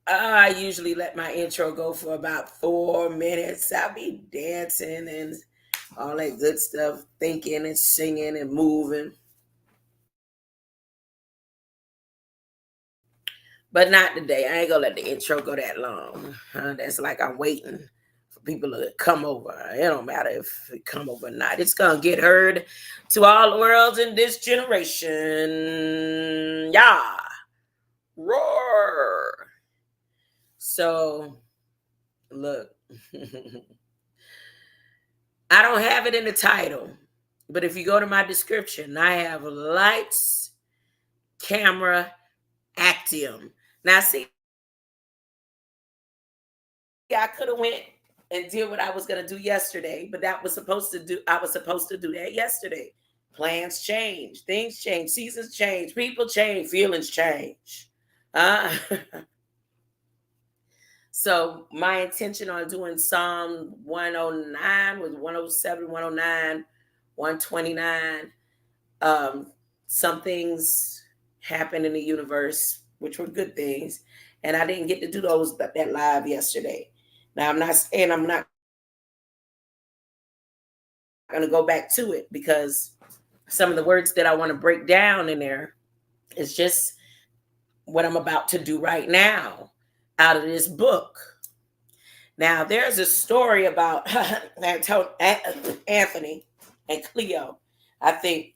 I usually let my intro go for about 4 minutes. I'll be dancing and all that good stuff, thinking and singing and moving. But not today. I ain't gonna let the intro go that long. That's like I'm waiting for people to come over. It don't matter if it come over or not. It's gonna get heard to all the worlds in this generation. Yeah. Roar. So look. I don't have it in the title, but if you go to my description, I have lights, camera, Actium. Now, see, I could have went and did what I was going to do yesterday, but that was supposed to do. I was supposed to do that yesterday. Plans change, things change, seasons change, people change, feelings change. Uh, so my intention on doing Psalm 109 was 107, 109, 129. Some things happened in the universe, which were good things, and I didn't get to do those that live yesterday. Now I'm not saying I'm not going to go back to it because some of the words that I want to break down in there is just what I'm about to do right now out of this book. Now there's a story about Anthony and Cleo. I think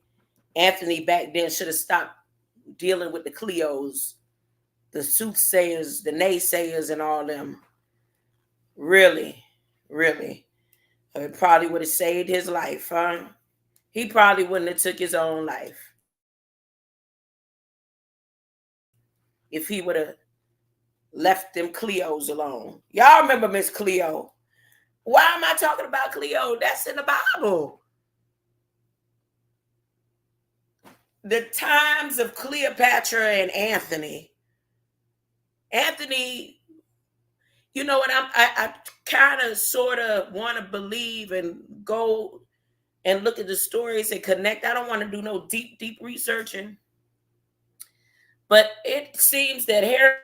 Anthony back then should have stopped dealing with the Cleos, the soothsayers, the naysayers, and all them. Really, really. It probably would have saved his life, huh? He probably wouldn't have took his own life if he would have left them Cleos alone. Y'all remember Miss Cleo? Why am I talking about Cleo? That's in the Bible. The times of Cleopatra and Anthony. Anthony, you know what? I kind of sort of want to believe and go and look at the stories and connect. I don't want to do no deep researching. But it seems that Herod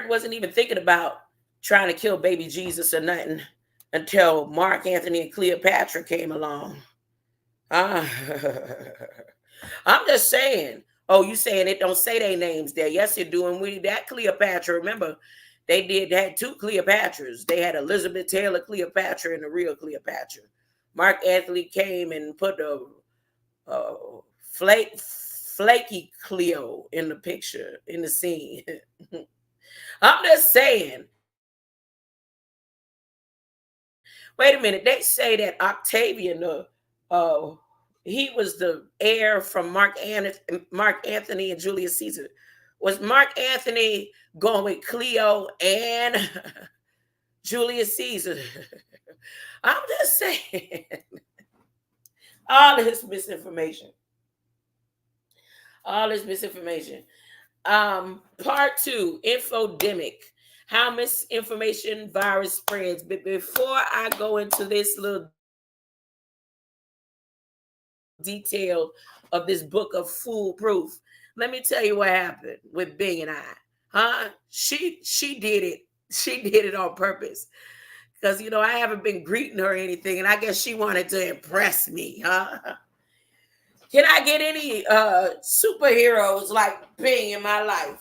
wasn't even thinking about trying to kill baby Jesus or nothing until Mark Anthony and Cleopatra came along. I'm just saying. Oh, you saying it don't say their names there? Yes, it do. And we that Cleopatra. Remember, they had two Cleopatras. They had Elizabeth Taylor Cleopatra and the real Cleopatra. Mark Anthony came and put a flaky Cleo in the picture in the scene. I'm just saying. Wait a minute. They say that Octavian, he was the heir from Mark Anthony and Julius Caesar. Was Mark Anthony going with Cleo and Julius Caesar? I'm just saying. All this misinformation. All this misinformation. Part 2, Infodemic. How misinformation virus spreads. But before I go into this little detail of this book of FoolProof, let me tell you what happened with Bing and I. Huh? She did it. She did it on purpose. Because, you know, I haven't been greeting her or anything, and I guess she wanted to impress me, huh? Can I get any superheroes like Bing in my life?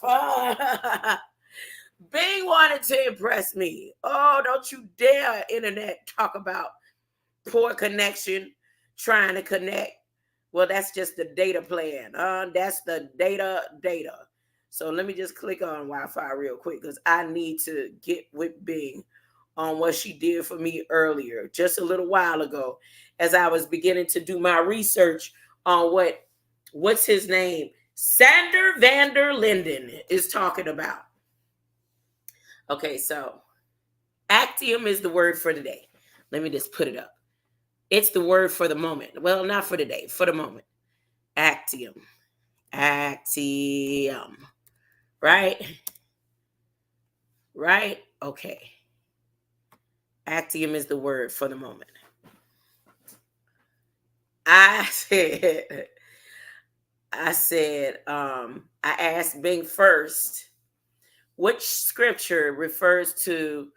Bing wanted to impress me. Oh, don't you dare, internet, talk about poor connection, trying to connect. Well, that's just the data plan. That's the data. So let me just click on Wi-Fi real quick because I need to get with Bing on what she did for me earlier, just a little while ago, as I was beginning to do my research on what's his name? Sander van der Linden is talking about. Okay, so Actium is the word for today. Let me just put it up. It's the word for the moment. Well, not for today, for the moment. Actium. Actium. Right? Right? Okay. Actium is the word for the moment. I said, I said, I asked Bing first, which scripture refers to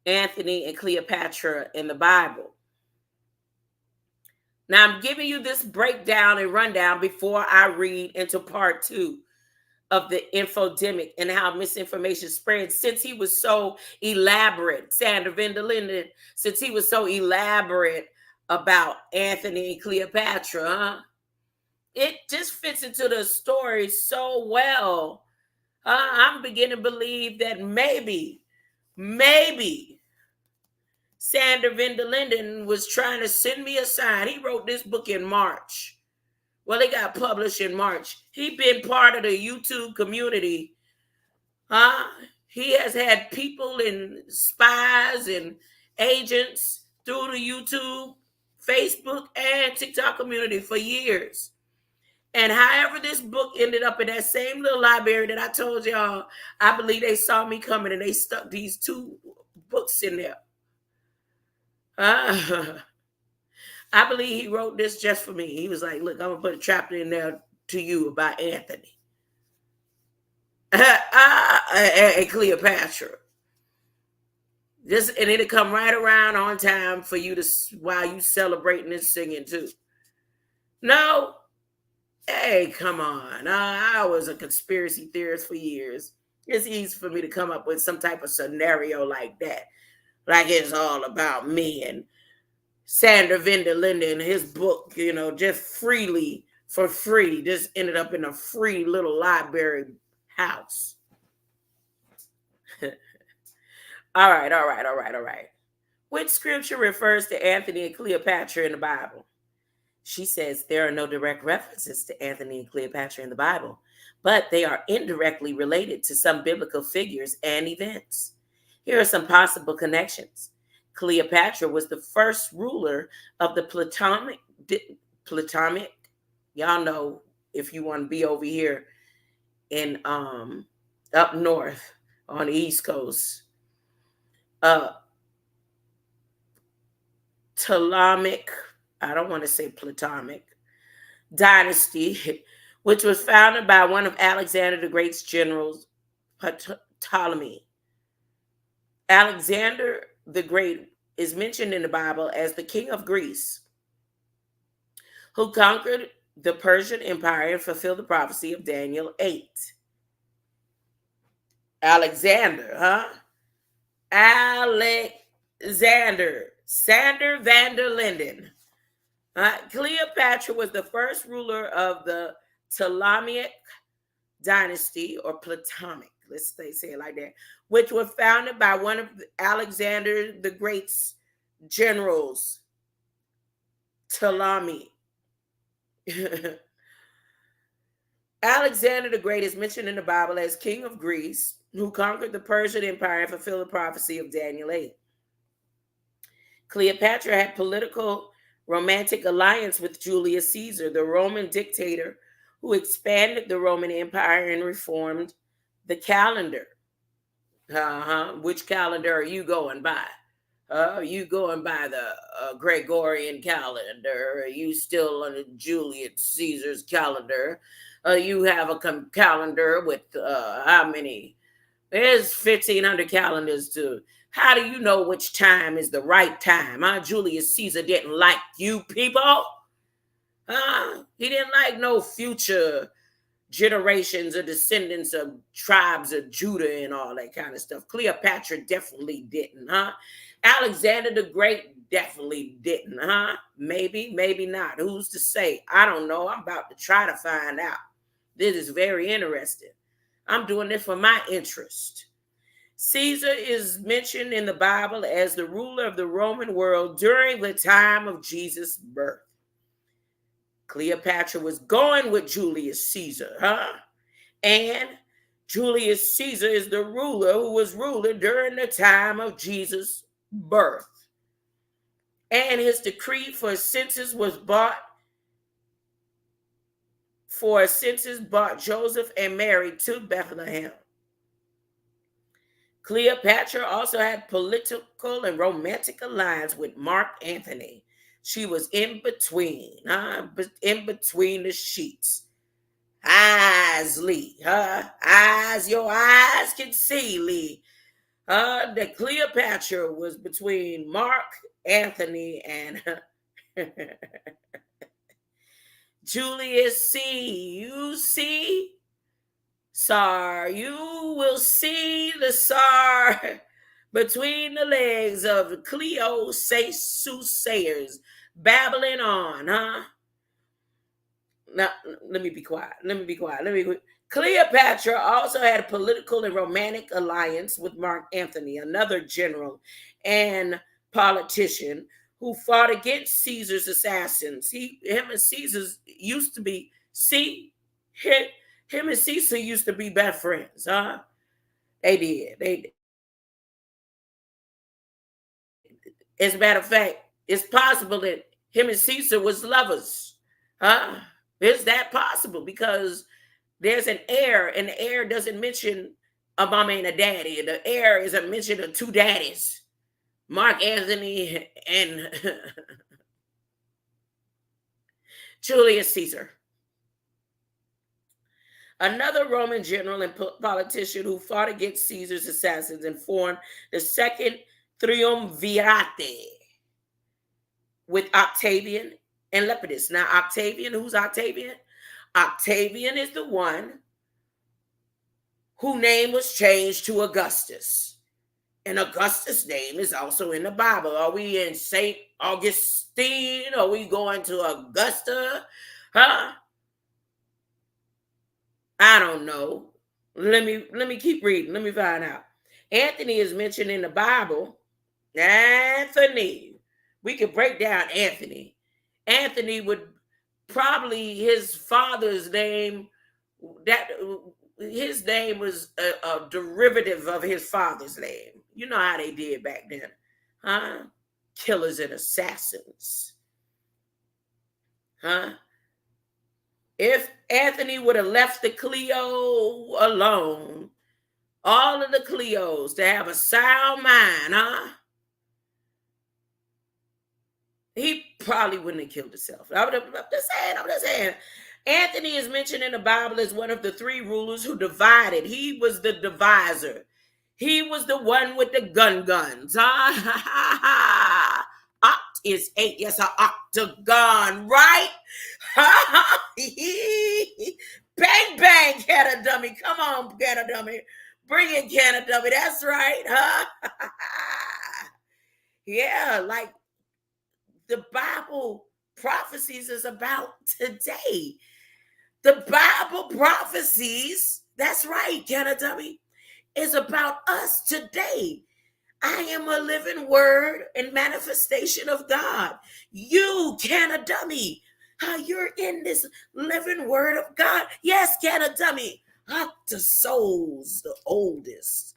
Anthony and Cleopatra in the Bible? Now, I'm giving you this breakdown and rundown before I read into part 2 of the infodemic and how misinformation spread. Since he was so elaborate, Sandra Vender Linden, since he was so elaborate about Anthony and Cleopatra, it just fits into the story so well. I'm beginning to believe that maybe Sandra Vender Linden was trying to send me a sign. He wrote this book in March. Well, it got published in March. He been part of the YouTube community. He has had people and spies and agents through the YouTube, Facebook, and TikTok community for years. And however this book ended up in that same little library that I told y'all, I believe they saw me coming and they stuck these 2 books in there. I believe he wrote this just for me. He was like, look, I'm going to put a chapter in there to you about Anthony and Cleopatra. And it'll come right around on time for you to, while you celebrating and singing too. No. Hey, come on. I was a conspiracy theorist for years. It's easy for me to come up with some type of scenario like that. Like it's all about me and Sandra Vender Linden, his book, just freely, for free, just ended up in a free little library house. All right. Which scripture refers to Anthony and Cleopatra in the Bible? She says there are no direct references to Anthony and Cleopatra in the Bible, but they are indirectly related to some biblical figures and events. Here are some possible connections. Cleopatra was the first ruler of the Ptolemaic. Y'all know, if you want to be over here in up north on the East Coast, Ptolemaic, I don't want to say Platonic, dynasty, which was founded by one of Alexander the Great's generals, Ptolemy. Alexander the Great is mentioned in the Bible as the king of Greece, who conquered the Persian Empire and fulfilled the prophecy of Daniel 8. Alexander, Sander van der Linden. Cleopatra was the first ruler of the Ptolemaic dynasty, or Platonic, let's say it like that, which was founded by one of Alexander the Great's generals, Ptolemy. Alexander the Great is mentioned in the Bible as king of Greece, who conquered the Persian Empire and fulfilled the prophecy of Daniel 8. Cleopatra had political romantic alliance with Julius Caesar, the Roman dictator who expanded the Roman Empire and reformed the calendar. Which calendar are you going by? Are you going by the Gregorian calendar? Are you still on Julius Caesar's calendar? You have a calendar with how many? There's 1,500 calendars to. How do you know which time is the right time? Julius Caesar didn't like you people. He didn't like no future generations or descendants of tribes of Judah and all that kind of stuff. Cleopatra definitely didn't, Alexander the Great definitely didn't, Maybe not. Who's to say? I don't know. I'm about to try to find out. This is very interesting. I'm doing this for my interest. Caesar is mentioned in the Bible as the ruler of the Roman world during the time of Jesus' birth. Cleopatra was going with Julius Caesar, And Julius Caesar is the ruler who was ruler during the time of Jesus' birth. And his decree for a census brought Joseph and Mary to Bethlehem. Cleopatra also had political and romantic alliance with Mark Antony. She was in between the sheets. Eyes, Lee. Eyes, your eyes can see, Lee. The Cleopatra was between Mark Anthony and Julius C. You see, Sar, you will see the Sar between the legs of Cleo soothsayers babbling on, Now, let me be quiet. Cleopatra also had a political and romantic alliance with Mark Antony, another general and politician who fought against Caesar's assassins. Him and Caesar's used to be, him and Caesar used to be best friends, They did. As a matter of fact, it's possible that him and Caesar was lovers, Is that possible? Because there's an heir, and the heir doesn't mention a mama and a daddy. The heir is a mention of two daddies, Mark Antony and Julius Caesar. Another Roman general and politician who fought against Caesar's assassins and formed the second triumvirate with Octavian and Lepidus. Now, Octavian, who's Octavian? Octavian is the one whose name was changed to Augustus. And Augustus' name is also in the Bible. Are we in St. Augustine? Are we going to Augusta? I don't know. Let me keep reading. Let me find out. Anthony is mentioned in the Bible. Anthony. We could break down Anthony. Anthony would probably, his father's name, his name was a derivative of his father's name. You know how they did back then, Killers and assassins, If Anthony would have left the Cleo alone, all of the Cleos to have a sound mind, he probably wouldn't have killed himself. I'm just saying. Anthony is mentioned in the Bible as one of the three rulers who divided. He was the divisor. He was the one with the guns. Oct is 8. Yes, an octagon, right? Bang, bang, Canna Dummy. Come on, Canna Dummy. Bring it, Canna Dummy. That's right, Yeah, like the Bible prophecies is about today. The Bible prophecies, that's right, Canna Dummy, is about us today. I am a living word and manifestation of God. You, Canna Dummy, you're in this living word of God. Yes, Canna Dummy. The souls, the oldest.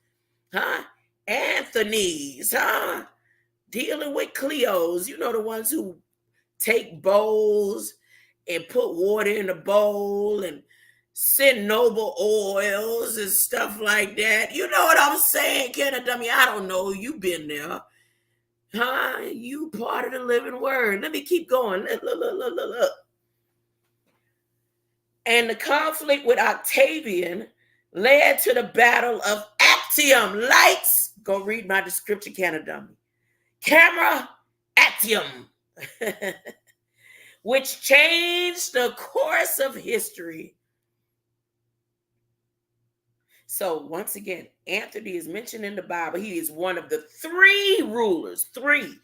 Anthony's, dealing with Cleos. You know, the ones who take bowls and put water in a bowl and send noble oils and stuff like that. You know what I'm saying, Canna Dummy? I don't know. You've been there. You part of the living word. Let me keep going. Look. And the conflict with Octavian led to the battle of Actium. Lights. Go read my description, Canna Dummy. Camera, Actium. Which changed the course of history. So once again, Anthony is mentioned in the Bible. He is one of the three rulers. 3.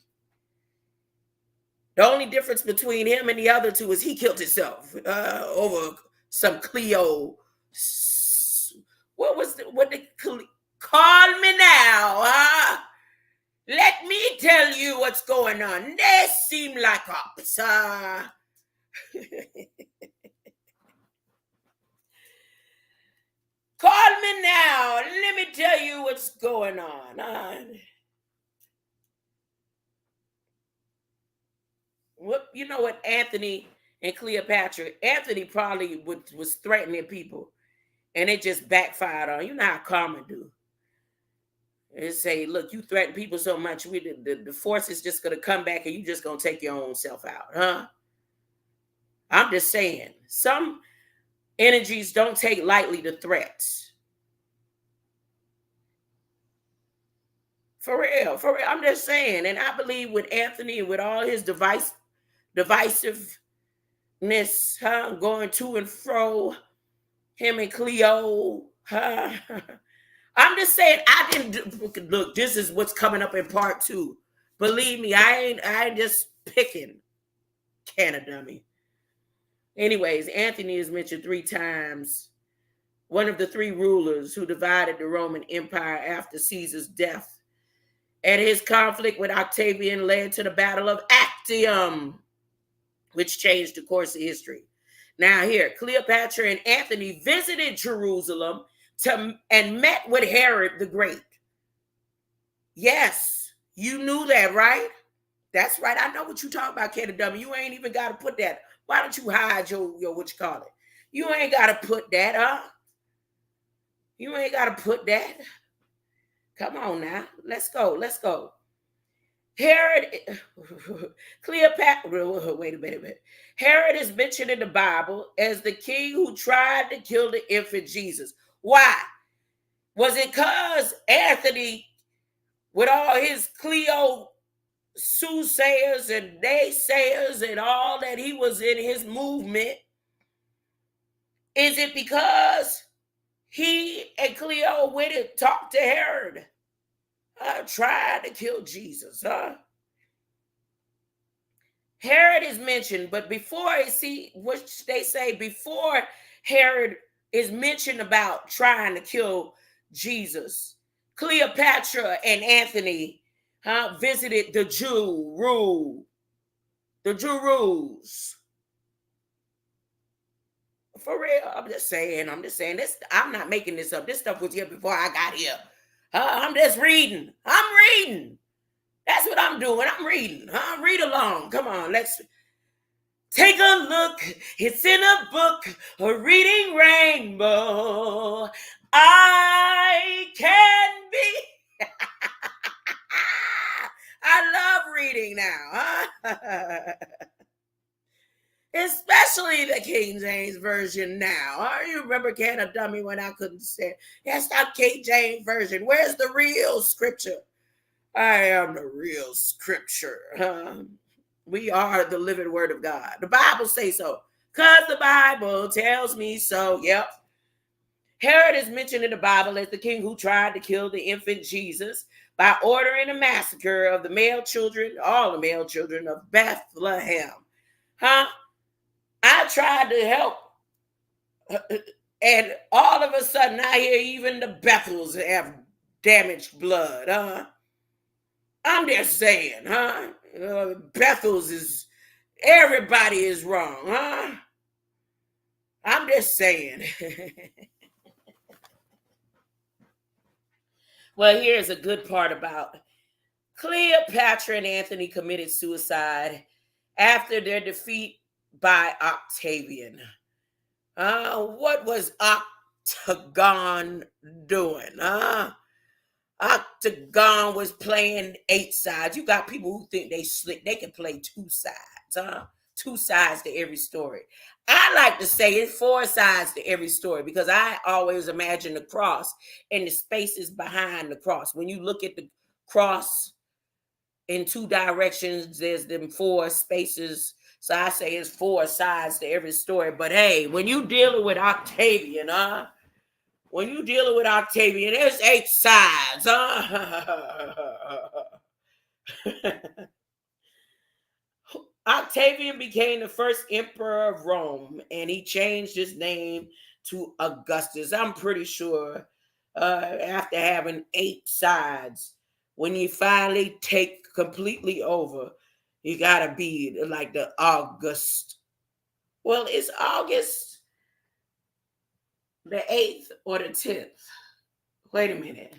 The only difference between him and the other two is he killed himself over some Cleo. What they call me now? Let me tell you what's going on. They seem like ops. Call me now. Let me tell you what's going on. You know what, Anthony and Cleopatra, Anthony probably was threatening people, and it just backfired on. You know how karma do. And say, look, you threaten people so much, the force is just going to come back and you just going to take your own self out, I'm just saying. Some energies don't take lightly the threats. For real, for real. I'm just saying. And I believe with Anthony, with all his divisiveness, going to and fro, him and Cleo, I'm just saying, I didn't look. This is what's coming up in part 2. Believe me, I ain't just picking Canada. Anyways, Anthony is mentioned 3 times. One of the 3 rulers who divided the Roman Empire after Caesar's death. And his conflict with Octavian led to the Battle of Actium, which changed the course of history. Now here, Cleopatra and Anthony visited Jerusalem and met with Herod the Great. Yes, you knew that, right? That's right. I know what you talking about, Canada. You ain't even got to put that. Why don't you hide your what you call it? You ain't got to put that, huh? You ain't got to put that. Come on now. Let's go. Let's go. Herod, Cleopatra, wait a minute. Herod is mentioned in the Bible as the king who tried to kill the infant Jesus. Why? Was it because Anthony, with all his Cleo soothsayers and naysayers and all that he was in his movement? Is it because he and Cleo went and talked to Herod? Tried to kill Jesus, huh? Herod is mentioned, but before which they say before Herod is mentioned about trying to kill Jesus, Cleopatra and Anthony visited the Jews. For real, I'm just saying this. I'm not making this up. This stuff was here before I got here. I'm just reading. I'm reading. That's what I'm doing. I'm reading. Read along. Come on, let's take a look. It's in a book, a reading rainbow. I can be. I love reading now. Especially the King James Version now. You remember Canada Dummy when I couldn't say, that's not King James Version. Where's the real scripture? I am the real scripture. We are the living word of God. The Bible says so. Because the Bible tells me so. Yep. Herod is mentioned in the Bible as the king who tried to kill the infant Jesus by ordering a massacre of the male children, all the male children of Bethlehem. I tried to help. And all of a sudden, I hear even the Bethels have damaged blood. I'm just saying, Bethels is, everybody is wrong, I'm just saying. Well, here's a good part about Cleopatra and Anthony committed suicide after their defeat by Octavian. What was Octagon doing? Octagon was playing 8 sides. You got people who think they slick. They can play 2 sides. 2 sides to every story. I like to say it's 4 sides to every story because I always imagine the cross and the spaces behind the cross. When you look at the cross in 2 directions, there's them 4 spaces. So I say it's 4 sides to every story. But hey, when you dealing with Octavian, there's 8 sides, Octavian became the first emperor of Rome, and he changed his name to Augustus. I'm pretty sure after having 8 sides, when you finally take completely over, you gotta be like the August. Well, it's August the 8th or the 10th. Wait a minute.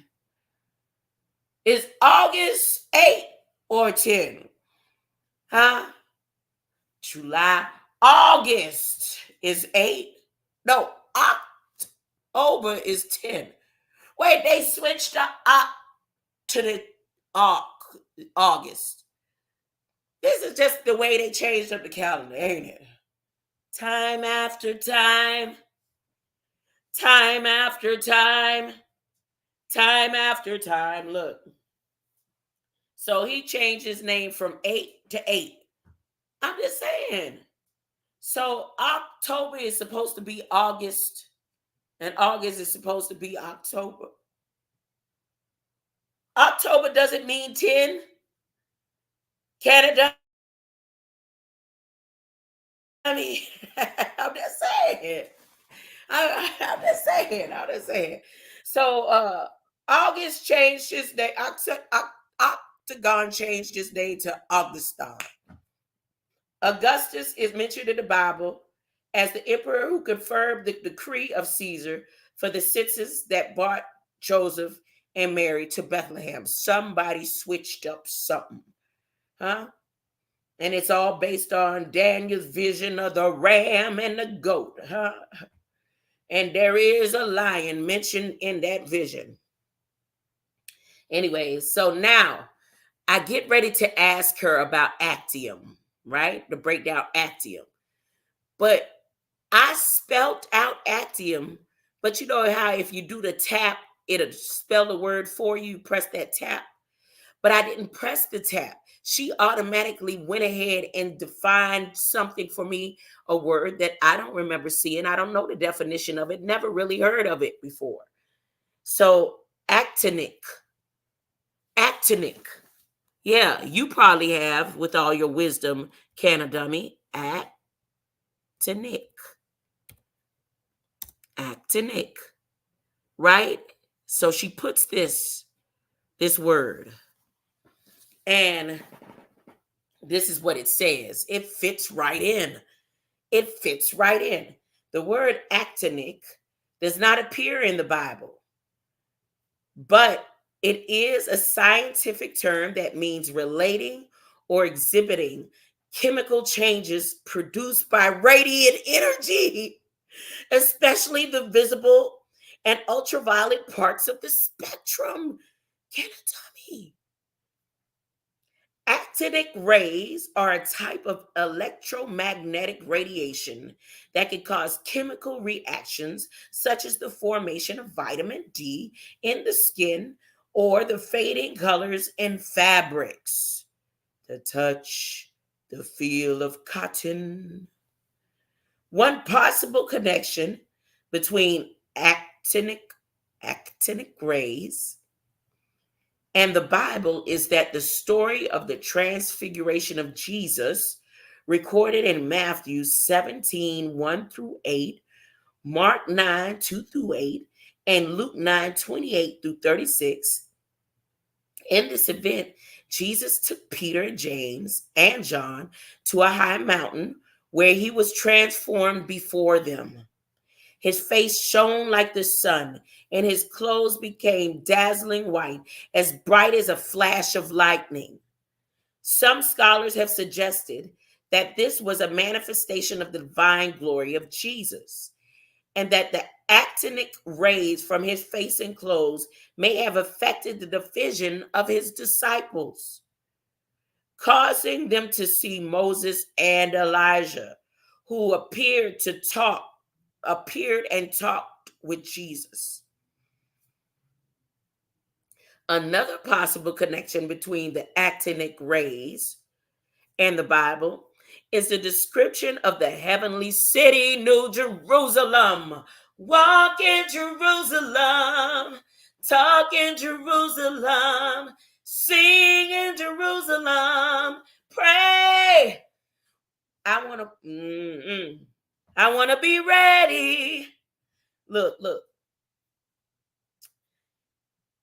It's August 8th or 10th? July. August is 8. No, October is 10. Wait, they switched the to the August. This is just the way they changed up the calendar, ain't it? Time after time. Time after time, time after time. Look. So he changed his name from 8 to 8. I'm just saying. So October is supposed to be August, and August is supposed to be October. October doesn't mean 10. Canada. I mean, I'm just saying. I'm just saying. I'm just saying. So August changed his name. Octagon changed his name to Augustan. Augustus is mentioned in the Bible as the emperor who confirmed the decree of Caesar for the census that brought Joseph and Mary to Bethlehem. Somebody switched up something, huh? And it's all based on Daniel's vision of the ram and the goat, huh? And there is a lion mentioned in that vision. Anyway, so now I get ready to ask her about Actium, right? To break down Actium. But I spelled out Actium, but you know how if you do the tap, it'll spell the word for you, press that tap. But I didn't press the tap. She automatically went ahead and defined something for me, a word that I don't remember seeing. I don't know the definition of it, never really heard of it before. So actinic. Actinic. Yeah, you probably have with all your wisdom, Canna Dummy. Actinic. Actinic. Right? So she puts this word. And this is what it says. It fits right in. It fits right in. The word actinic does not appear in the Bible, but it is a scientific term that means relating or exhibiting chemical changes produced by radiant energy, especially the visible and ultraviolet parts of the spectrum. Can it tell me? Actinic rays are a type of electromagnetic radiation that can cause chemical reactions, such as the formation of vitamin D in the skin or the fading colors in fabrics. The touch, the feel of cotton. One possible connection between actinic rays and the Bible is that the story of the transfiguration of Jesus, recorded in Matthew 17, 1 through 8, Mark 9, 2 through 8, and Luke 9, 28 through 36. In this event, Jesus took Peter and James and John to a high mountain where he was transformed before them. His face shone like the sun, and his clothes became dazzling white, as bright as a flash of lightning. Some scholars have suggested that this was a manifestation of the divine glory of Jesus, and that the actinic rays from his face and clothes may have affected the vision of his disciples, causing them to see Moses and Elijah, who appeared and talked with Jesus. Another possible connection between the actinic rays and the Bible is the description of the heavenly city, New Jerusalem. Walk in Jerusalem, talk in Jerusalem, sing in Jerusalem, pray. I want to be ready. Look.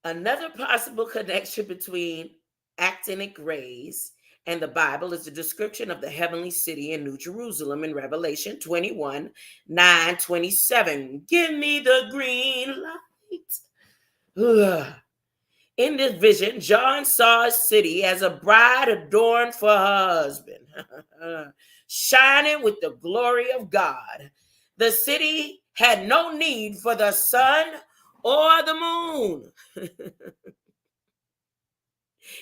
Another possible connection between actinic rays and the Bible is the description of the heavenly city in New Jerusalem in Revelation 21, 9, 27. Give me the green light. In this vision, John saw a city as a bride adorned for her husband, shining with the glory of God. The city had no need for the sun or the moon.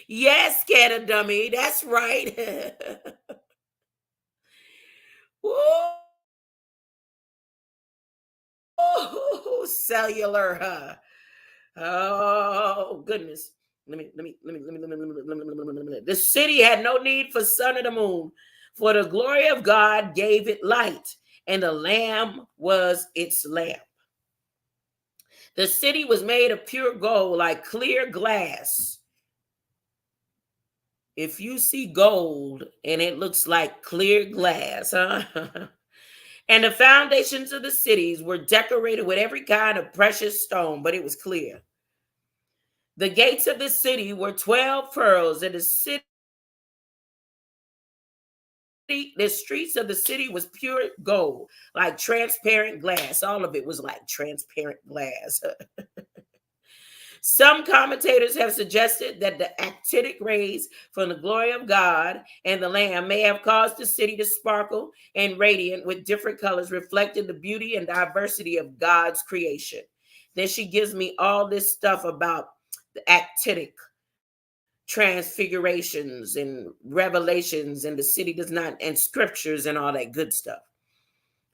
Yes, Canna Dummy, that's right. Oh, cellular. Oh, goodness. The city had no need for sun or the moon, for the glory of God gave it light, and the Lamb was its lamp. The city was made of pure gold, like clear glass. If you see gold and it looks like clear glass, huh? And the foundations of the cities were decorated with every kind of precious stone, but it was clear. The gates of the city were 12 pearls, and the streets of the city was pure gold, like transparent glass. All of it was like transparent glass. Some commentators have suggested that the actinic rays from the glory of God and the Lamb may have caused the city to sparkle and radiant with different colors, reflecting the beauty and diversity of God's creation. Then she gives me all this stuff about the actinic transfigurations and revelations, and the city does not, and scriptures and all that good stuff.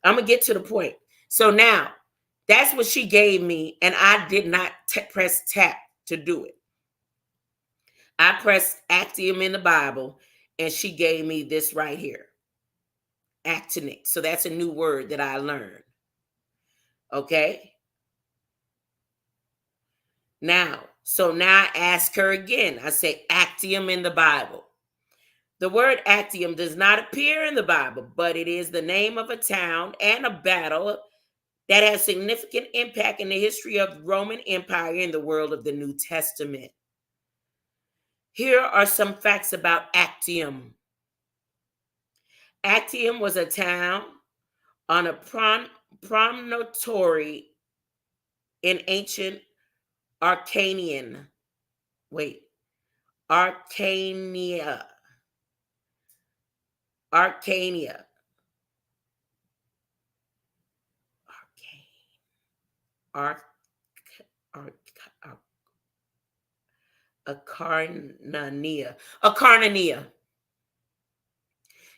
I'm going to get to the point. So now, that's what she gave me, and I did not press tap to do it. I pressed Actium in the Bible, and she gave me this right here. Actinic. So that's a new word that I learned. Okay? Now I ask her again. I say Actium in the Bible. The word Actium does not appear in the Bible, but it is the name of a town and a battle that has significant impact in the history of the Roman Empire in the world of the New Testament. Here are some facts about Actium. Actium was a town on a promontory in ancient Arcania. Acarnania.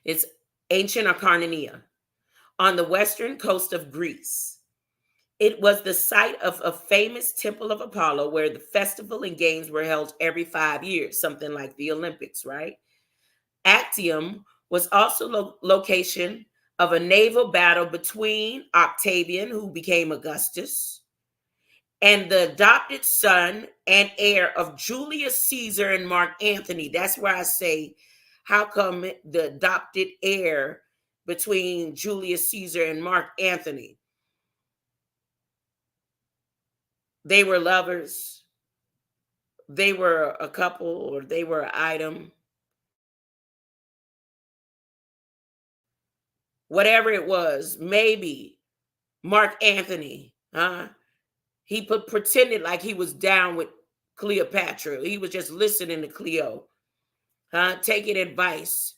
It's ancient Acarnania on the western coast of Greece. It was the site of a famous temple of Apollo where the festival and games were held every 5 years, something like the Olympics, right? Actium was also location of a naval battle between Octavian, who became Augustus, and the adopted son and heir of Julius Caesar and Mark Antony. That's where I say, how come the adopted heir between Julius Caesar and Mark Antony? They were lovers. They were a couple, or they were an item. Whatever it was, maybe Mark Antony, he pretended like he was down with Cleopatra. He was just listening to Cleo, taking advice.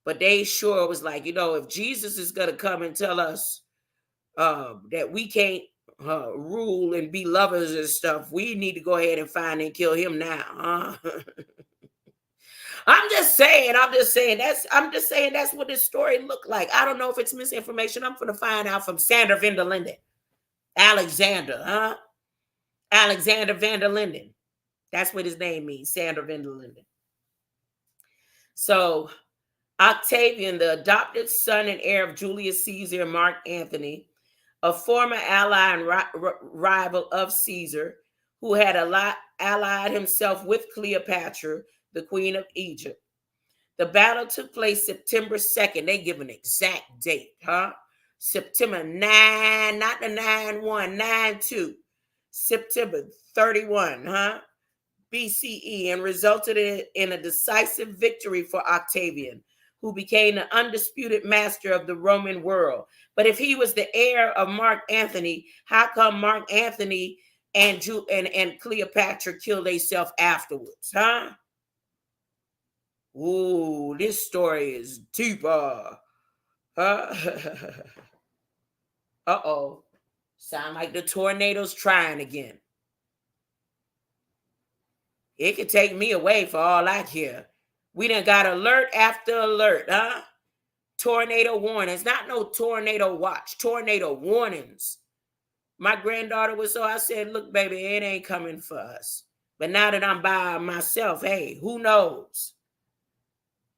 But they sure was like, if Jesus is going to come and tell us that we can't rule and be lovers and stuff, we need to go ahead and find and kill him now. I'm just saying that's what this story looked like. I don't know if it's misinformation. I'm going to find out from Sandra van der Linden. Alexander van der Linden. That's what his name means, Sandra van der Linden. So Octavian, the adopted son and heir of Julius Caesar and Mark Antony, a former ally and rival of Caesar, who had allied himself with Cleopatra, the queen of Egypt. The battle took place September 2nd. They give an exact date, September 9, not the 9-1, 9-2. September 31, BCE, and resulted in a decisive victory for Octavian, who became the undisputed master of the Roman world. But if he was the heir of Mark Antony, how come Mark Antony and Cleopatra killed themselves afterwards, Ooh, this story is deeper. Uh-oh. Sound like the tornado's trying again. It could take me away for all I care. We done got alert after alert, Tornado warnings. Not no tornado watch. Tornado warnings. My granddaughter was so, I said, look, baby, it ain't coming for us. But now that I'm by myself, hey, who knows?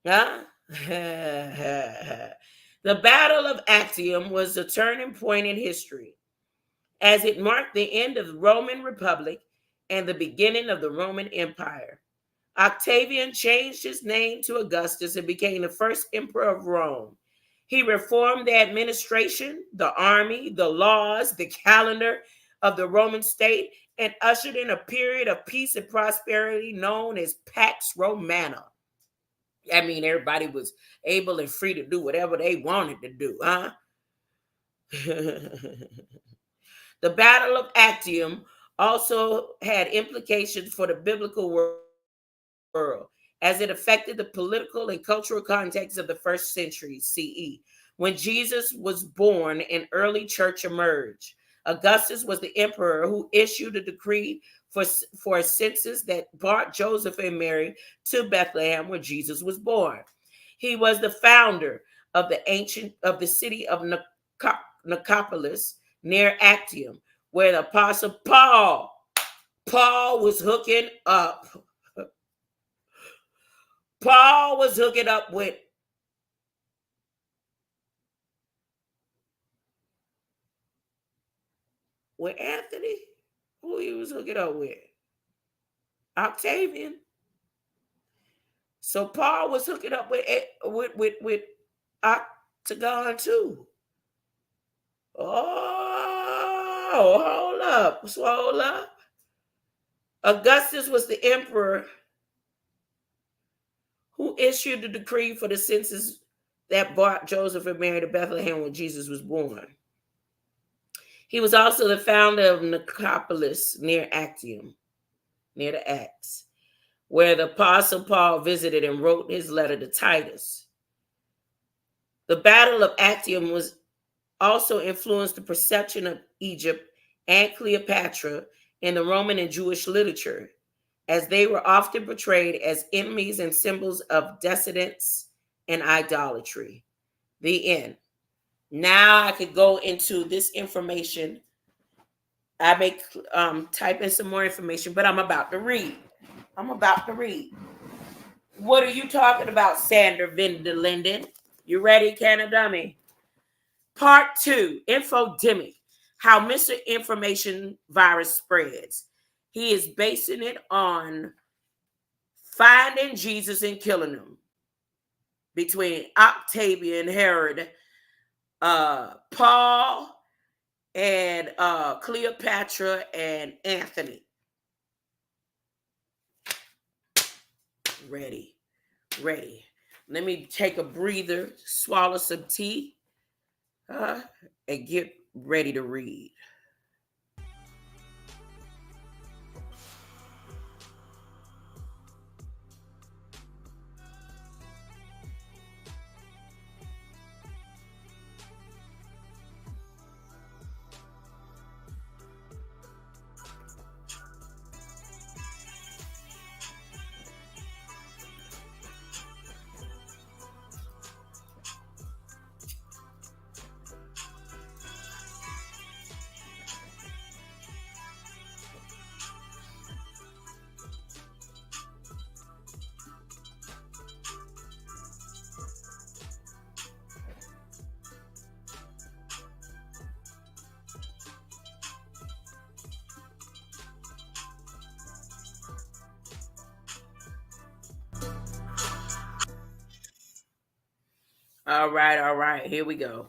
Huh? The Battle of Actium was a turning point in history, as it marked the end of the Roman Republic and the beginning of the Roman Empire. Octavian changed his name to Augustus and became the first emperor of Rome. He reformed the administration, the army, the laws, the calendar of the Roman state, and ushered in a period of peace and prosperity known as Pax Romana. I mean, everybody was able and free to do whatever they wanted to do, huh? The Battle of Actium also had implications for the biblical world, as it affected the political and cultural context of the first century CE. When Jesus was born, an early church emerged. Augustus was the emperor who issued a decree for a census that brought Joseph and Mary to Bethlehem, where Jesus was born. He was the founder of the city of Nicopolis near Actium, where the apostle Paul was hooking up. Paul was hooking up with Anthony. Who he was hooking up with? Octavian. So Paul was hooking up with Octagon too. Oh, hold up. Augustus was the emperor who issued the decree for the census that brought Joseph and Mary to Bethlehem when Jesus was born. He was also the founder of Nicopolis near Actium, near the Acts, where the Apostle Paul visited and wrote his letter to Titus. The Battle of Actium was also influenced the perception of Egypt and Cleopatra in the Roman and Jewish literature, as they were often portrayed as enemies and symbols of decadence and idolatry. The end. Now I could go into this information. I may type in some more information, but I'm about to read. What are you talking about, Sander Linden? You ready, Canadummy? Part 2, Infodemic, how misinformation virus spreads. He is basing it on finding Jesus and killing him between Octavian, Herod, Paul, and Cleopatra and Anthony. Ready. Let me take a breather, swallow some tea, and get ready to read. All right. Here we go.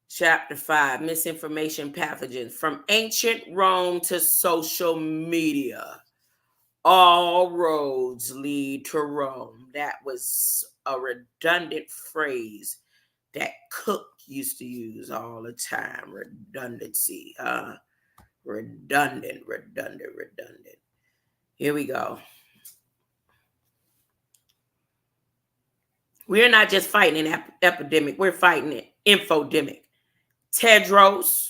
Chapter 5, Misinformation Pathogens. From ancient Rome to social media, all roads lead to Rome. That was a redundant phrase that Cook used to use all the time. Redundancy. Redundant. Here we go. We're not just fighting an epidemic. We're fighting an infodemic. Tedros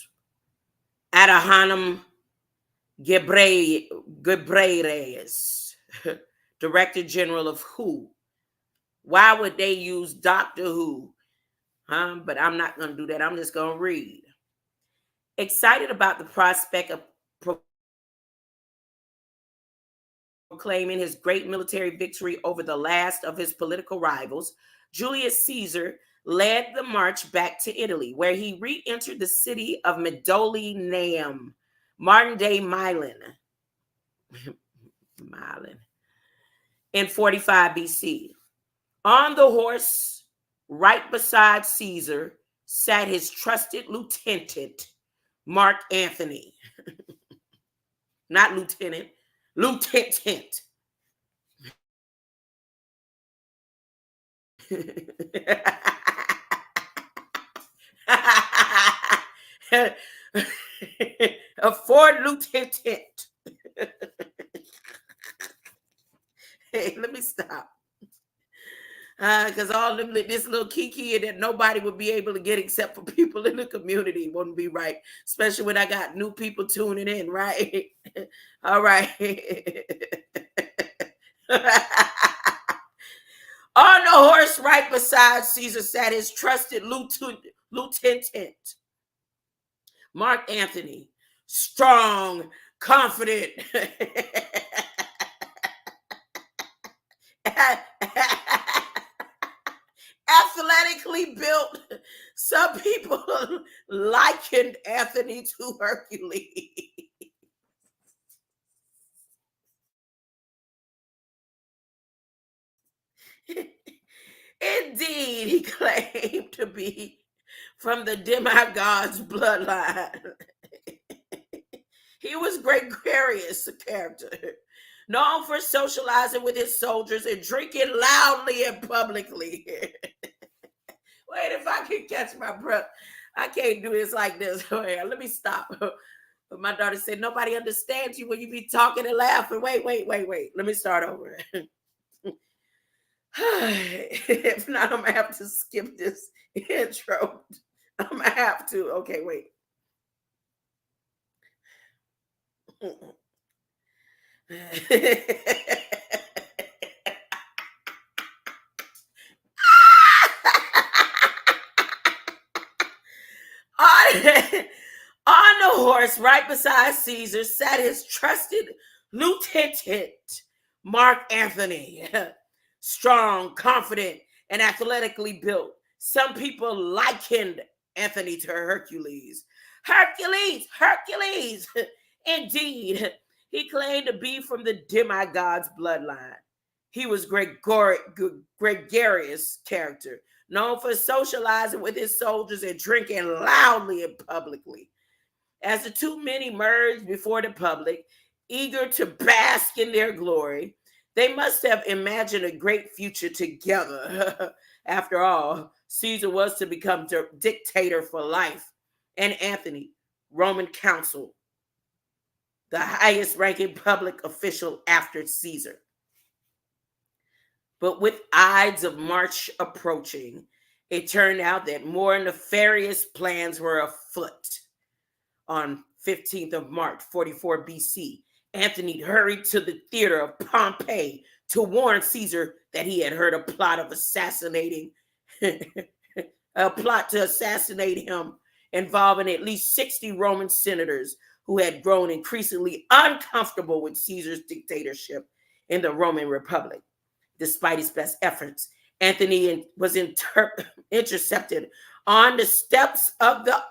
Adhanom Ghebreyesus, Director General of WHO. Why would they use Dr. Who But I'm not going to do that. I'm just going to read. Excited about the prospect of proclaiming his great military victory over the last of his political rivals, Julius Caesar led the march back to Italy, where he re-entered the city of Mediolanum, modern-day Milan, in 45 BC. On the horse, right beside Caesar, sat his trusted lieutenant, Mark Antony. Not lieutenant, lieutenant. A Ford lieutenant. Hey, let me stop. Because all them, this little kiki that nobody would be able to get except for people in the community wouldn't be right, especially when I got new people tuning in, right? All right. On the horse right beside Caesar sat his trusted lieutenant, Mark Antony, strong, confident, athletically built. Some people likened Anthony to Hercules. Indeed, he claimed to be from the demigod's bloodline. He was gregarious character, known for socializing with his soldiers and drinking loudly and publicly. Wait, if I can catch my breath. I can't do this like this. Wait, let me stop. But my daughter said, nobody understands you when you be talking and laughing. Wait. Let me start over. If not, I'm going to have to skip this intro. I'm going to have to. Okay, wait. On the horse right beside Caesar sat his trusted lieutenant, Mark Antony. Strong, confident, and athletically built. Some people likened Anthony to Hercules. Hercules! Indeed, he claimed to be from the demigod's bloodline. He was gregarious character, known for socializing with his soldiers and drinking loudly and publicly. As the two men emerged before the public, eager to bask in their glory, they must have imagined a great future together. After all, Caesar was to become dictator for life, and Anthony, Roman consul, the highest ranking public official after Caesar. But with Ides of March approaching, it turned out that more nefarious plans were afoot. On 15th of March, 44 BC, Antony hurried to the theater of Pompeii to warn Caesar that he had heard a plot to assassinate him involving at least 60 Roman senators who had grown increasingly uncomfortable with Caesar's dictatorship in the Roman Republic. Despite his best efforts, Antony was intercepted on the steps of the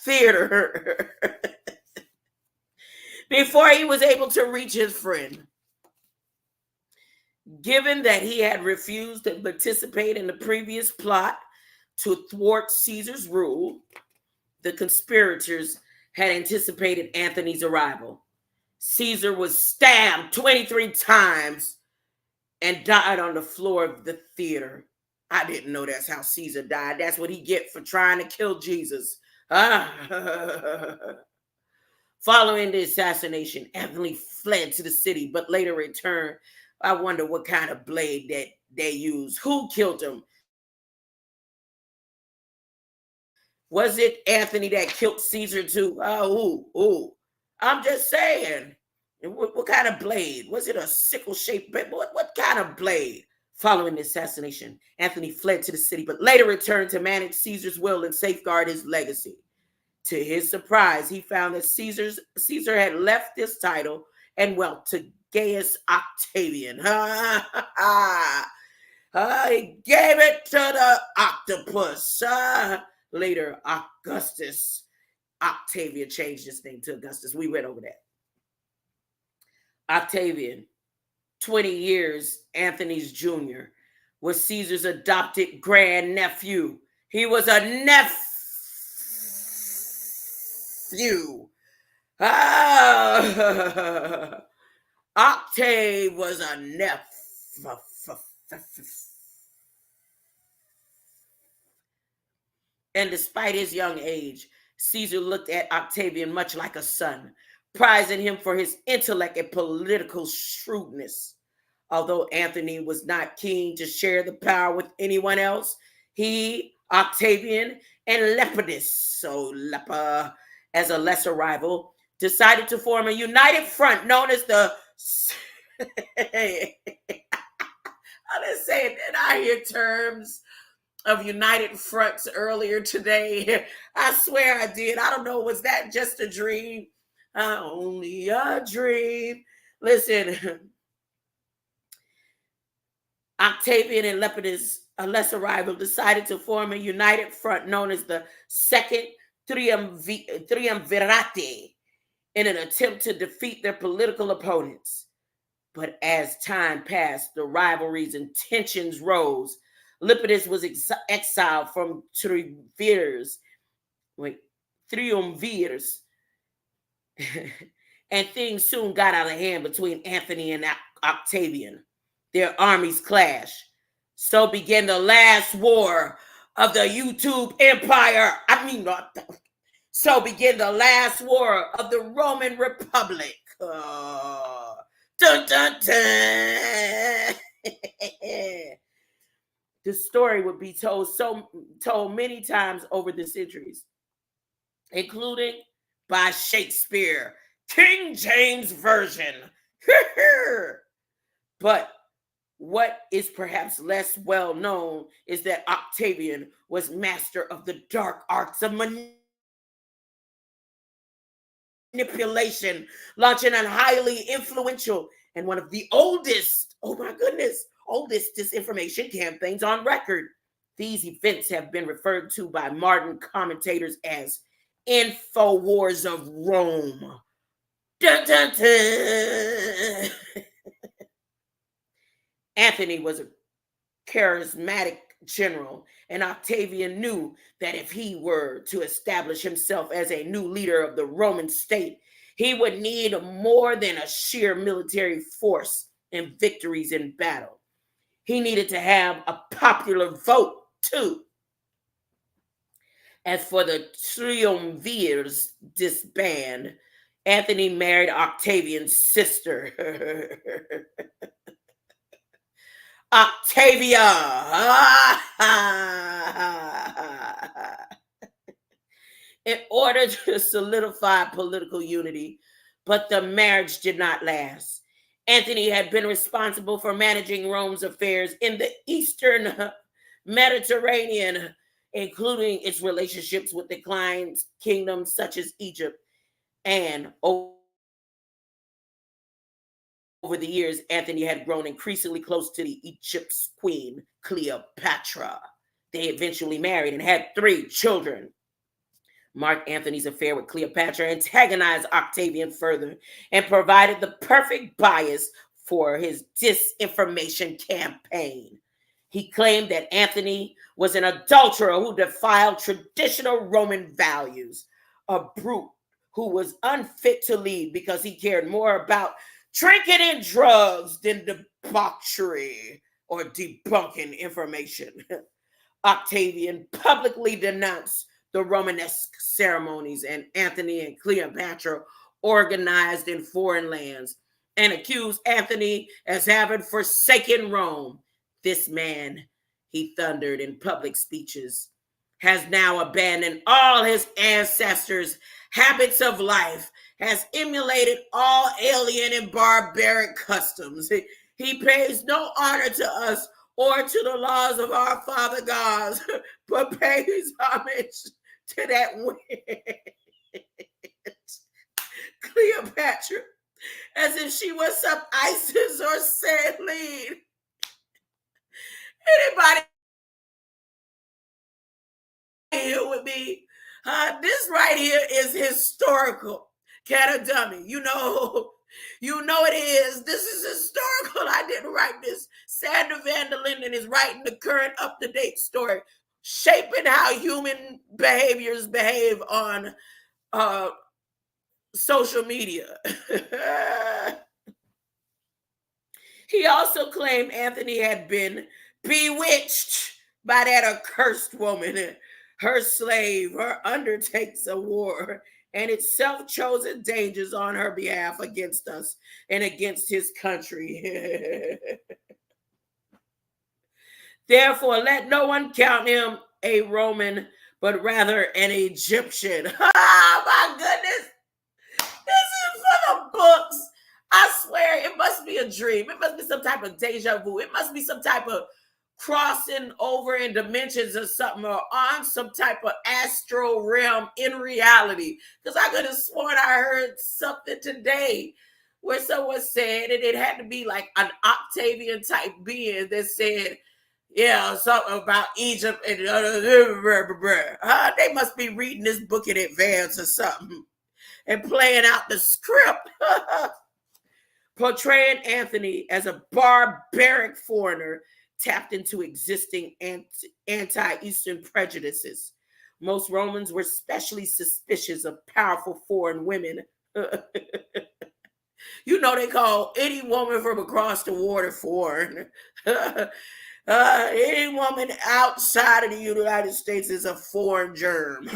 theater before he was able to reach his friend. Given that he had refused to participate in the previous plot to thwart Caesar's rule, the conspirators had anticipated Antony's arrival. Caesar was stabbed 23 times and died on the floor of the theater. I didn't know that's how Caesar died. That's what he get for trying to kill Jesus. Following the assassination, Anthony fled to the city, but later returned. I wonder what kind of blade that they used. Who killed him? Was it Anthony that killed Caesar too? Who? I'm just saying. What kind of blade? Was it a sickle-shaped blade? What kind of blade? Following the assassination, Antony fled to the city, but later returned to manage Caesar's will and safeguard his legacy. To his surprise, he found that Caesar had left this title and wealth to Gaius Octavian. He gave it to the octopus. Later, Augustus. Octavian changed his name to Augustus. We went over that. Octavian, 20 years Antony's junior, was Caesar's adopted grandnephew. He was a nephew. Octave was a nephew. And despite his young age, Caesar looked at Octavian much like a son, prizing him for his intellect and political shrewdness. Although Antony was not keen to share the power with anyone else, he, Octavian, and Lepidus, so Lepa as a lesser rival, decided to form a united front known as the... I didn't say it, did I hear terms of united fronts earlier today? I swear I did. I don't know, was that just a dream? Only a dream. Listen, Octavian and Lepidus, a lesser rival, decided to form a united front known as the Second Triumvirate in an attempt to defeat their political opponents. But as time passed, the rivalries and tensions rose. Lepidus was exiled from triumvirs, and things soon got out of hand between Antony and Octavian. Their armies clashed. So began the last war of the YouTube Empire. So began the last war of the Roman Republic. Dun, dun, dun. The story would be told many times over the centuries, including by Shakespeare, King James Version. But what is perhaps less well known is that Octavian was master of the dark arts of manipulation, launching a highly influential and one of the oldest disinformation campaigns on record. These events have been referred to by modern commentators as Infowars of Rome. Dun, dun, dun. Antony was a charismatic general, and Octavian knew that if he were to establish himself as a new leader of the Roman state, he would need more than a sheer military force and victories in battle. He needed to have a popular vote, too. As for the triumvirs disband, Antony married Octavian's sister. Octavia, in order to solidify political unity, but the marriage did not last. Antony had been responsible for managing Rome's affairs in the Eastern Mediterranean, including its relationships with declined kingdoms such as Egypt, and over the years, Antony had grown increasingly close to the Egypt's queen, Cleopatra. They eventually married and had 3 children. Mark Antony's affair with Cleopatra antagonized Octavian further and provided the perfect bias for his disinformation campaign. He claimed that Antony was an adulterer who defiled traditional Roman values, a brute who was unfit to lead because he cared more about drinking and drugs than debauchery or debunking information. Octavian publicly denounced the Romanesque ceremonies and Antony and Cleopatra organized in foreign lands and accused Antony as having forsaken Rome. This man, he thundered in public speeches, has now abandoned all his ancestors' habits of life, has emulated all alien and barbaric customs. He pays no honor to us or to the laws of our father gods, but pays homage to that witch, Cleopatra, as if she was some Isis or Selene. Anybody here with me? This right here is historical. Cat a dummy. You know it is. This is historical. I didn't write this. Sandra Van der Linden is writing the current up-to-date story, shaping how human behaviors behave on social media. He also claimed Anthony had been bewitched by that accursed woman, her slave, her undertakes of war, and its self-chosen dangers on her behalf against us and against his country. Therefore, let no one count him a Roman, but rather an Egyptian. Oh, my goodness. This is for the books. I swear it must be a dream. It must be some type of deja vu. It must be some type of crossing over in dimensions or something, or on some type of astral realm in reality. Because I could have sworn I heard something today where someone said, and it had to be like an Octavian type being that said, yeah, something about Egypt and they must be reading this book in advance or something and playing out the script. Portraying Anthony as a barbaric foreigner tapped into existing anti-Eastern prejudices. Most Romans were especially suspicious of powerful foreign women. You know they call any woman from across the water foreign. Any woman outside of the United States is a foreign germ.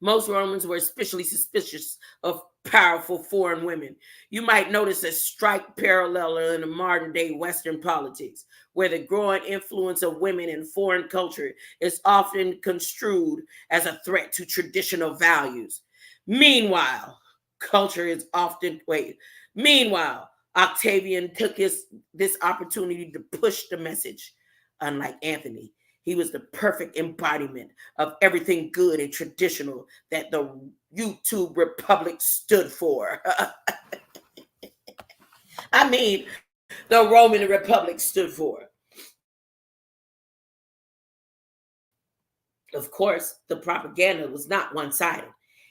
Most Romans were especially suspicious of powerful foreign women. You might notice a strike parallel in the modern day Western politics, where the growing influence of women in foreign culture is often construed as a threat to traditional values. Meanwhile, Octavian took this opportunity to push the message. Unlike Anthony, he was the perfect embodiment of everything good and traditional that the YouTube Republic stood for. I mean, the Roman Republic stood for. Of course, the propaganda was not one-sided.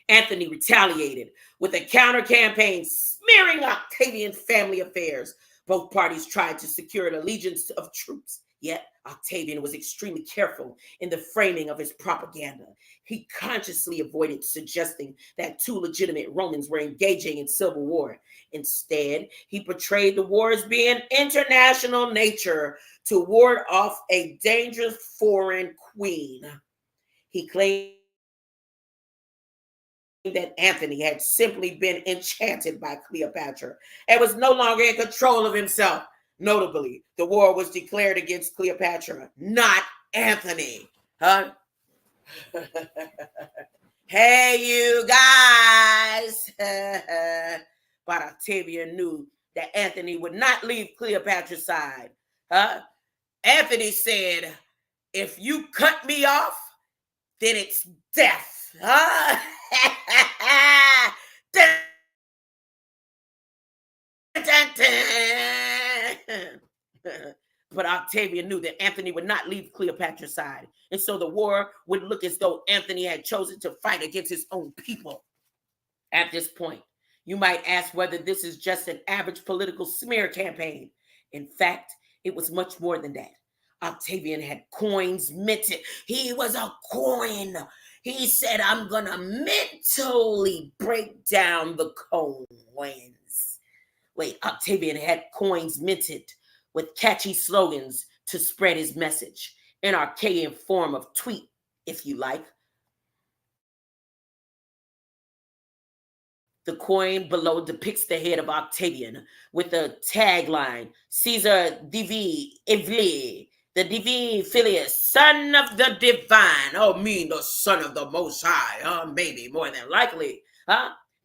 Anthony retaliated with a counter-campaign smearing Octavian family affairs. Both parties tried to secure an allegiance of troops. Yet Octavian was extremely careful in the framing of his propaganda. He consciously avoided suggesting that two legitimate Romans were engaging in civil war. Instead, he portrayed the war as being international nature to ward off a dangerous foreign queen. He claimed that Anthony had simply been enchanted by Cleopatra and was no longer in control of himself. Notably, the war was declared against Cleopatra, not Anthony. Huh? Hey, you guys. But Octavian knew that Anthony would not leave Cleopatra's side. Anthony said, if you cut me off, then it's death. Dun, dun, dun. But Octavian knew that Anthony would not leave Cleopatra's side, and so the war would look as though Anthony had chosen to fight against his own people. At this point, you might ask whether this is just an average political smear campaign. In fact, it was much more than that. Octavian had coins minted. He was a coin. He said, I'm going to mentally break down the coins. Wait, Octavian had coins minted with catchy slogans to spread his message, an archaic form of tweet, if you like. The coin below depicts the head of Octavian with the tagline, Caesar Divi Evli, the Divi Filius, son of the divine. Oh, mean the son of the Most High. Maybe, more than likely.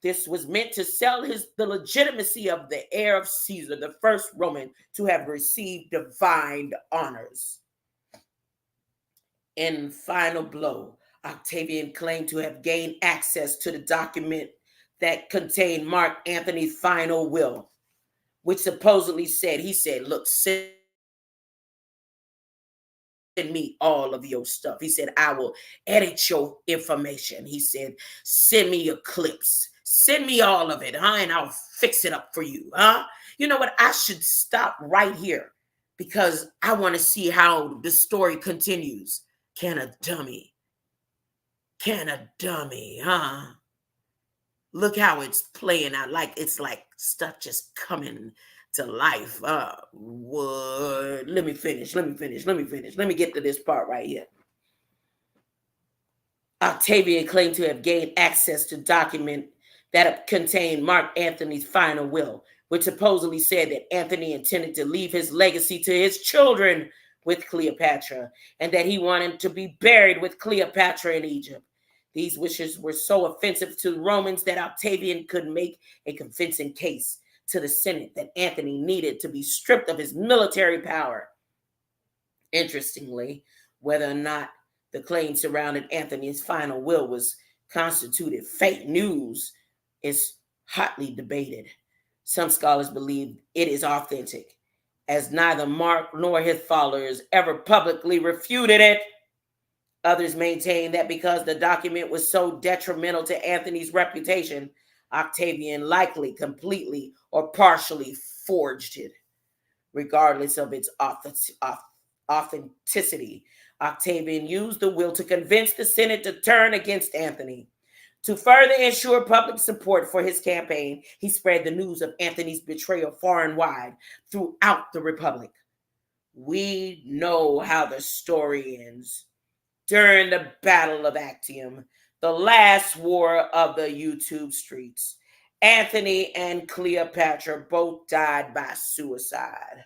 This was meant to sell the legitimacy of the heir of Caesar, the first Roman to have received divine honors. In final blow, Octavian claimed to have gained access to the document that contained Mark Antony's final will, which supposedly said, he said, look, send me all of your stuff. He said, I will edit your information. He said, send me your clips. Send me all of it, and I'll fix it up for you, You know what? I should stop right here because I want to see how the story continues. Can a dummy, Look how it's playing out. Like it's like stuff just coming to life. What? Let me finish. Let me get to this part right here. Octavian claimed to have gained access to document that contained Mark Antony's final will, which supposedly said that Antony intended to leave his legacy to his children with Cleopatra, and that he wanted to be buried with Cleopatra in Egypt. These wishes were so offensive to the Romans that Octavian could make a convincing case to the Senate that Antony needed to be stripped of his military power. Interestingly, whether or not the claim surrounding Antony's final will was constituted fake news is hotly debated. Some scholars believe it is authentic, as neither Mark nor his followers ever publicly refuted it. Others maintain that because the document was so detrimental to Antony's reputation, Octavian likely completely or partially forged it. Regardless of its authenticity, Octavian used the will to convince the Senate to turn against Antony. To further ensure public support for his campaign, he spread the news of Antony's betrayal far and wide throughout the Republic. We know how the story ends. During the Battle of Actium, the last war of the YouTube streets, Antony and Cleopatra both died by suicide.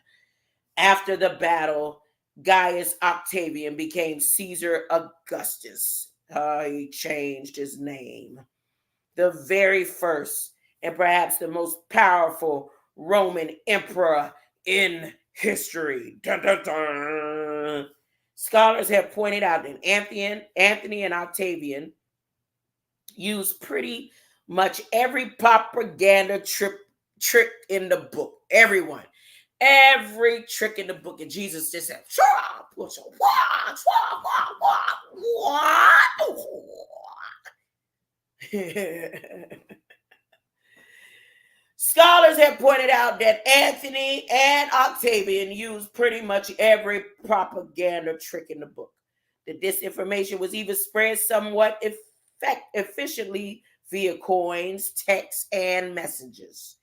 After the battle, Gaius Octavian became Caesar Augustus. He changed his name. The very first and perhaps the most powerful Roman emperor in history. Dun, dun, dun. Scholars have pointed out that Antony and Octavian used pretty much every propaganda trick in the book. Every trick in the book. And Jesus just said, Scholars have pointed out that Antony and Octavian used pretty much every propaganda trick in the book. The disinformation was even spread somewhat efficiently via coins, texts, and messengers.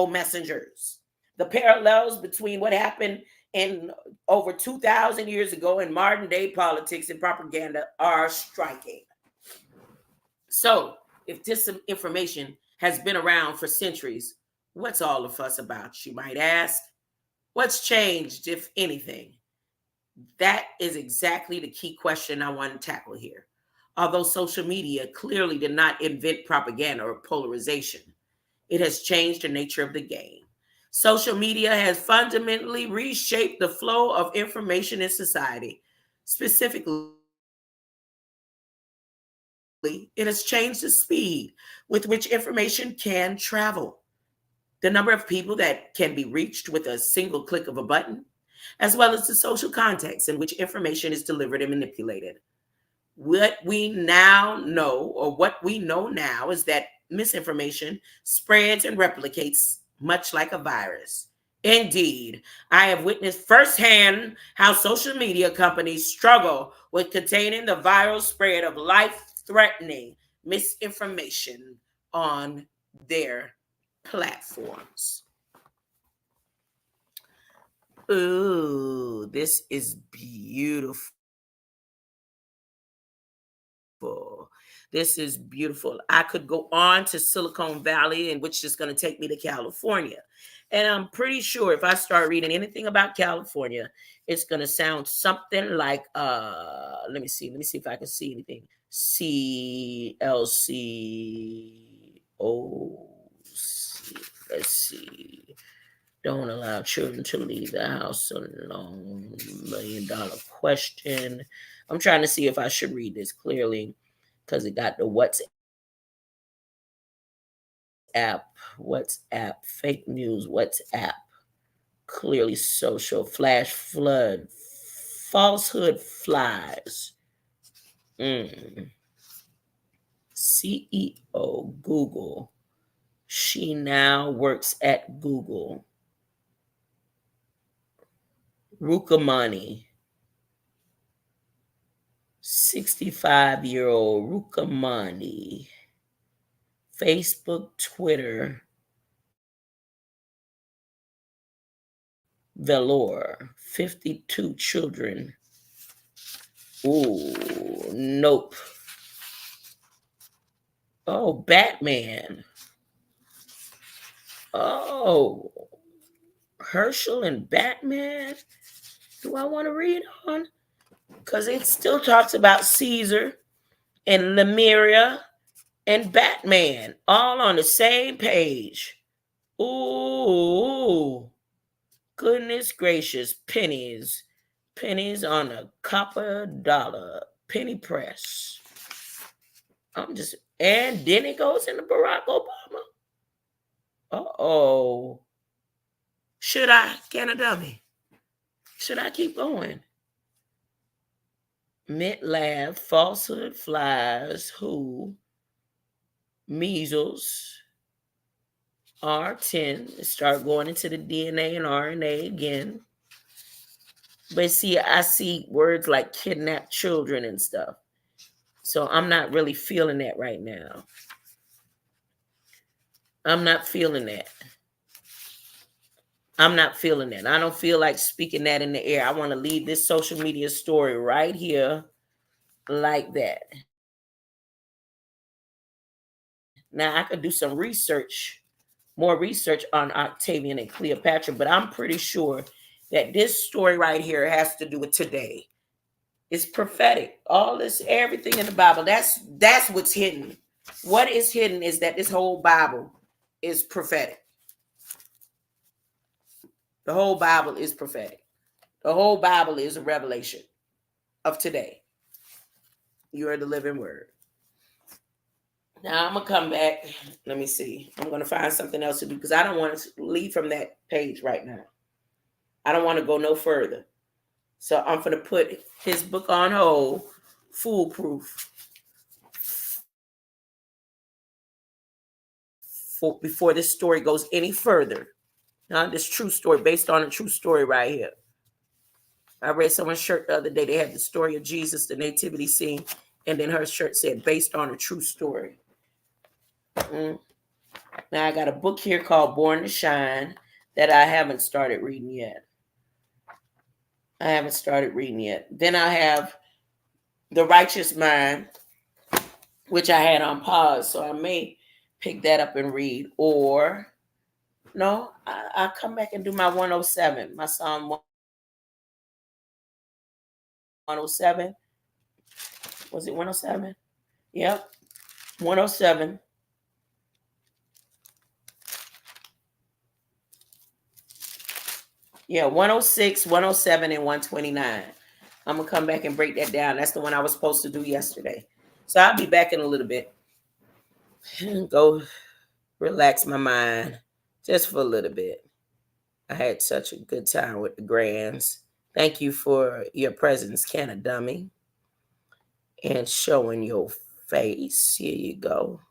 Messengers. The parallels between what happened in over 2,000 years ago in modern day politics and propaganda are striking. So, if disinformation has been around for centuries, what's all the fuss about, you might ask? What's changed, if anything? That is exactly the key question I want to tackle here. Although social media clearly did not invent propaganda or polarization, it has changed the nature of the game. Social media has fundamentally reshaped the flow of information in society. Specifically, it has changed the speed with which information can travel, the number of people that can be reached with a single click of a button, as well as the social context in which information is delivered and manipulated. What we know now is that misinformation spreads and replicates much like a virus. Indeed, I have witnessed firsthand how social media companies struggle with containing the viral spread of life-threatening misinformation on their platforms. Ooh, this is beautiful. This is beautiful. I could go on to Silicon Valley, and which is going to take me to California. And I'm pretty sure if I start reading anything about California, it's going to sound something like, let me see if I can see anything. CLCOC. Let's see. Don't allow children to leave the house alone. $1 million question. I'm trying to see if I should read this clearly because it got the WhatsApp, fake news, WhatsApp, clearly social, flash flood, falsehood flies. CEO Google. She now works at Google. Rukamani. 65-year-old Rukamani. Facebook, Twitter, Velour. 52 children. Ooh, nope. Oh, Batman. Oh, Herschel and Batman. Do I want to read on? Because it still talks about Caesar and Lemuria and Batman all on the same page. Ooh, goodness gracious. Pennies. Pennies on a copper dollar. Penny press. And then it goes into Barack Obama. Uh-oh. Should I? Can a dummy? Should I keep going? Mint lab, falsehood flies, who, measles, R10, start going into the DNA and RNA again. But see, I see words like kidnap children and stuff. So I'm not really feeling that right now. I'm not feeling that. I don't feel like speaking that in the air. I want to leave this social media story right here like that. Now, I could do some research, more research on Octavian and Cleopatra, but I'm pretty sure that this story right here has to do with today. It's prophetic. All this, everything in the Bible, that's what's hidden. What is hidden is that this whole Bible is prophetic. The whole Bible is prophetic. The whole Bible is a revelation of today. You are the living word. Now I'm going to come back. Let me see. I'm going to find something else to do because I don't want to leave from that page right now. I don't want to go no further. So I'm going to put his book on hold, FoolProof, before this story goes any further. Now, this true story, based on a true story right here. I read someone's shirt the other day. They had the story of Jesus, the nativity scene, and then her shirt said, based on a true story. Now, I got a book here called Born to Shine that I haven't started reading yet. Then I have The Righteous Mind, which I had on pause, so I may pick that up and read. Or, no, I'll come back and do my 107, my Psalm 107. Was it 107? Yep, 107. Yeah, 106, 107, and 129. I'm going to come back and break that down. That's the one I was supposed to do yesterday. So I'll be back in a little bit. Go relax my mind just for a little bit. I had such a good time with the grands. Thank you for your presence, Can a Dummy, and showing your face. Here you go.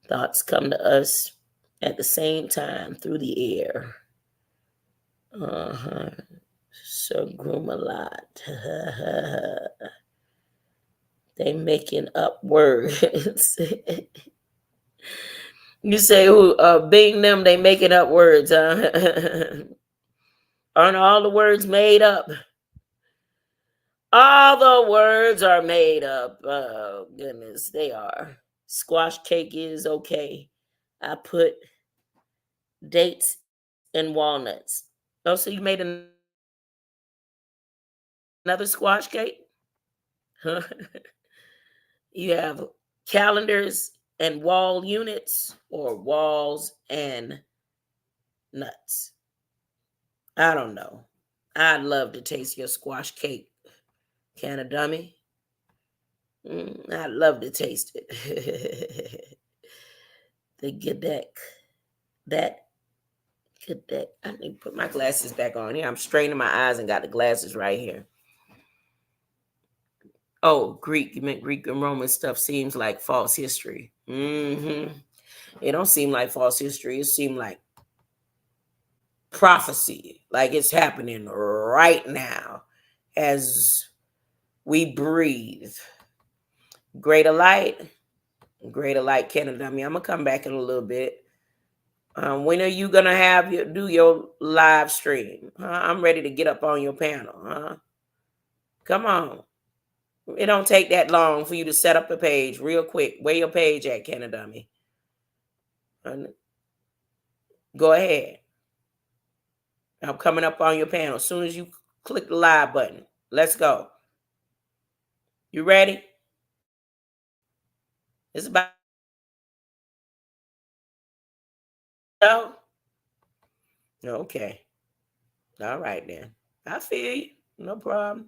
Thoughts come to us at the same time through the air. So groom a lot. They making up words. You say who? Being them, they making up words, huh? Aren't all the words made up? All the words are made up. Oh, goodness, they are. Squash cake is okay. I put dates and walnuts. Oh, so you made another squash cake? Huh? You have calendars and wall units, or walls and nuts. I don't know. I'd love to taste your squash cake, can of dummy. I'd love to taste it. They get that, get that. I need to put my glasses back on here. I'm straining my eyes and got the glasses right here. Oh, Greek. You meant Greek and Roman stuff seems like false history. It don't seem like false history. It seems like prophecy, like it's happening right now as we breathe. Greater light, Canada. I'm gonna come back in a little bit. When are you gonna do your live stream? I'm ready to get up on your panel. Come on. It don't take that long for you to set up a page real quick. Where your page at, Canada? Go ahead. I'm coming up on your panel as soon as you click the live button. Let's go. You ready? It's about to go. Okay. All right then. I feel you. No problem.